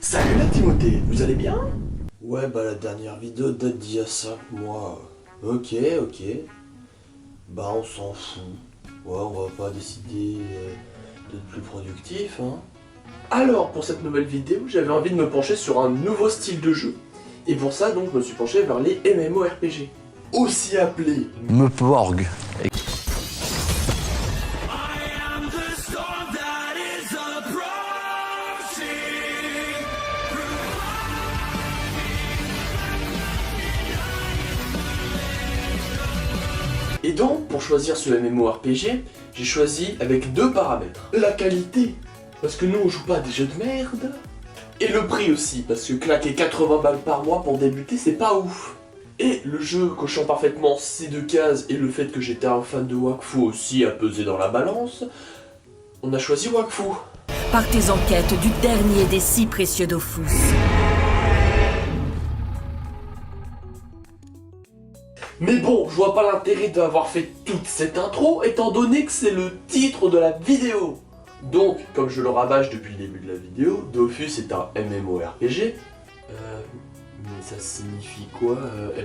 Salut la Timothée, vous allez bien? Ouais, bah la dernière vidéo date d'il y a 5 mois. Ok. Bah on s'en fout. Ouais, on va pas décider d'être plus productif, hein. Alors, pour cette nouvelle vidéo, j'avais envie de me pencher sur un nouveau style de jeu. Et pour ça, donc, je me suis penché vers les MMORPG. Aussi appelés Meporg. Et donc, pour choisir ce MMORPG, j'ai choisi avec deux paramètres. La qualité, parce que nous on joue pas à des jeux de merde. Et le prix aussi, parce que claquer 80 balles par mois pour débuter, c'est pas ouf. Et le jeu cochant parfaitement ces deux cases et le fait que j'étais un fan de Wakfu aussi a pesé dans la balance, on a choisi Wakfu. Partez en quête du dernier des 6 précieux Dofus. Mais bon, je vois pas l'intérêt d'avoir fait toute cette intro, étant donné que c'est le titre de la vidéo. Donc, comme je le rabâche depuis le début de la vidéo, Dofus est un MMORPG. Mais ça signifie quoi,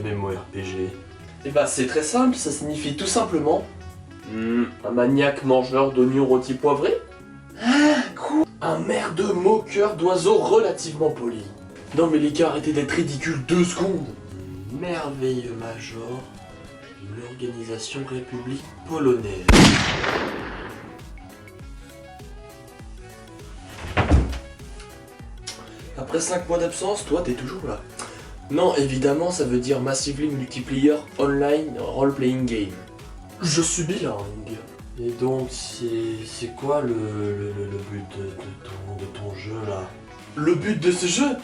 MMORPG? Eh bah c'est très simple, ça signifie tout simplement... un maniaque mangeur d'oignons rôtis poivrés? Quoi? Un merdeux moqueur d'oiseaux relativement poli. Non mais les gars, arrêtez d'être ridicules 2 secondes. Merveilleux major de l'organisation République polonaise. Après 5 mois d'absence, toi t'es toujours là. Non, évidemment, ça veut dire Massively Multiplayer Online Role-Playing Game. Je suis bilingue. Et donc, c'est quoi le but de ton jeu là? Le but de ce jeu?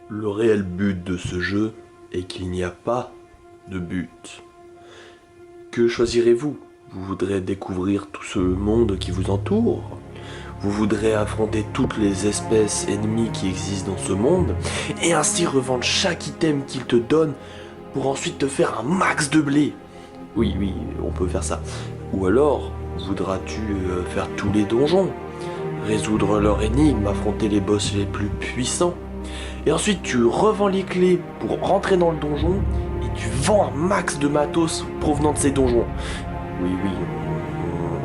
Le réel but de ce jeu est qu'il n'y a pas de but. Que choisirez-vous? Vous voudrez découvrir tout ce monde qui vous entoure? Vous voudrez affronter toutes les espèces ennemies qui existent dans ce monde et ainsi revendre chaque item qu'il te donne pour ensuite te faire un max de blé? Oui, on peut faire ça. Ou alors, voudras-tu faire tous les donjons, résoudre leur énigme, affronter les boss les plus puissants, et ensuite tu revends les clés pour rentrer dans le donjon et tu vends un max de matos provenant de ces donjons? Oui,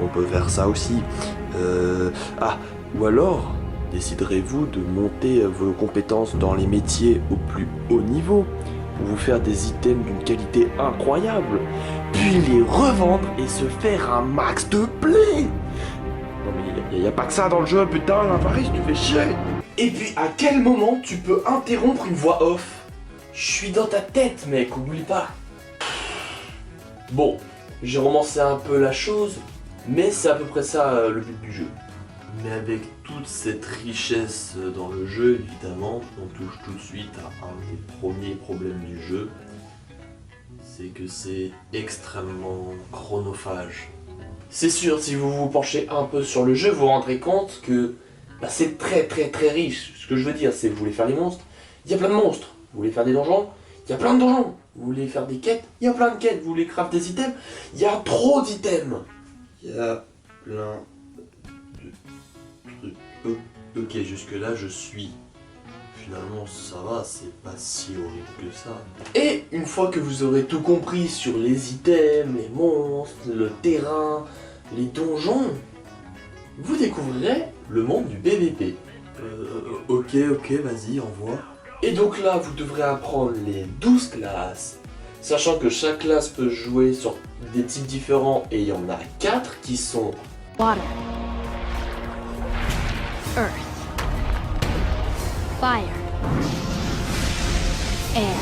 on peut faire ça aussi. Ou alors, déciderez-vous de monter vos compétences dans les métiers au plus haut niveau, pour vous faire des items d'une qualité incroyable, puis les revendre et se faire un max de blé? Non mais y a pas que ça dans le jeu, putain, l'avarice, tu fais chier. Et puis, à quel moment tu peux interrompre une voix off? Je suis dans ta tête, mec, oublie pas. Bon, j'ai romancé un peu la chose, mais c'est à peu près ça le but du jeu. Mais avec toute cette richesse dans le jeu, évidemment, on touche tout de suite à un des premiers problèmes du jeu. C'est que c'est extrêmement chronophage. C'est sûr, si vous vous penchez un peu sur le jeu, vous vous rendrez compte que c'est très riche. Ce que je veux dire, c'est que vous voulez faire les monstres, il y a plein de monstres. Vous voulez faire des donjons, il y a plein de donjons. Vous voulez faire des quêtes, il y a plein de quêtes. Vous voulez craft des items, il y a trop d'items. Il y a plein de trucs. Ok, jusque là je suis. Finalement ça va, c'est pas si horrible que ça. Et une fois que vous aurez tout compris sur les items, les monstres, le terrain, les donjons, vous découvrirez le monde du PVP. Ok, vas-y, envoie. Et donc là, vous devrez apprendre les 12 classes, sachant que chaque classe peut jouer sur des types différents, et il y en a 4 qui sont Water, Earth, Fire, Air.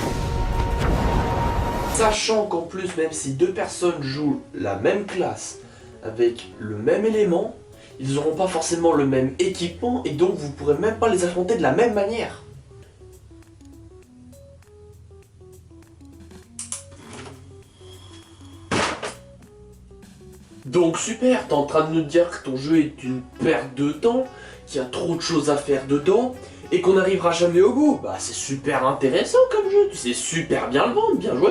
Sachant qu'en plus, même si 2 personnes jouent la même classe avec le même élément, ils n'auront pas forcément le même équipement et donc vous pourrez même pas les affronter de la même manière. Donc super, t'es en train de nous dire que ton jeu est une perte de temps, qu'il y a trop de choses à faire dedans, et qu'on n'arrivera jamais au bout. Bah c'est super intéressant comme jeu, tu sais super bien le vendre, bien joué.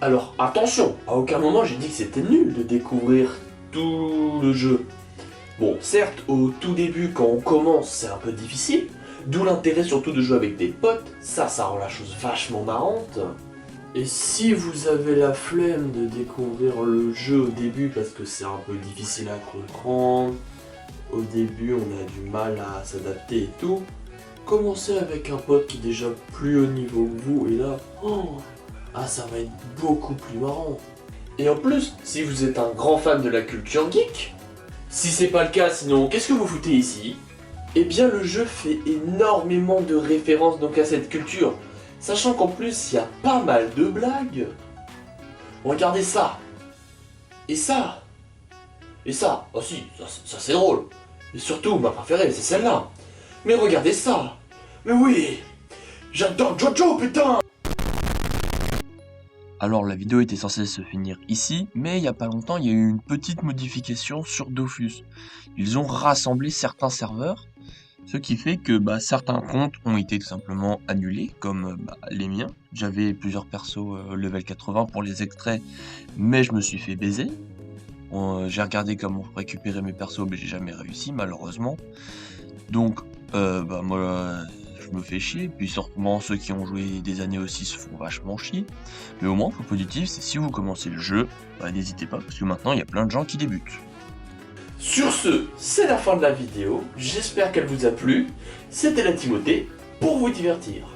Alors attention, à aucun moment j'ai dit que c'était nul de découvrir tout le jeu. Bon, certes, au tout début, quand on commence, c'est un peu difficile, d'où l'intérêt surtout de jouer avec des potes, ça rend la chose vachement marrante. Et si vous avez la flemme de découvrir le jeu au début parce que c'est un peu difficile à comprendre, au début on a du mal à s'adapter et tout, commencez avec un pote qui est déjà plus haut niveau que vous et là, ça va être beaucoup plus marrant. Et en plus, si vous êtes un grand fan de la culture geek, si c'est pas le cas sinon qu'est-ce que vous foutez ici? Eh bien le jeu fait énormément de références donc à cette culture. Sachant qu'en plus, il y a pas mal de blagues. Regardez ça. Et ça. Et ça. Oh si, ça c'est drôle. Et surtout, ma préférée, c'est celle-là. Mais regardez ça. Mais oui. J'adore Jojo, putain. Alors la vidéo était censée se finir ici, mais il y a pas longtemps, il y a eu une petite modification sur Dofus. Ils ont rassemblé certains serveurs, ce qui fait que certains comptes ont été tout simplement annulés, comme les miens. J'avais plusieurs persos level 80 pour les extraits, mais je me suis fait baiser. J'ai regardé comment récupérer mes persos, mais j'ai jamais réussi malheureusement. Donc moi je me fais chier, puis sûrement ceux qui ont joué des années aussi se font vachement chier. Mais au moins, le positif, c'est si vous commencez le jeu, n'hésitez pas, parce que maintenant il y a plein de gens qui débutent. Sur ce, c'est la fin de la vidéo, j'espère qu'elle vous a plu. C'était la Timothée pour vous divertir.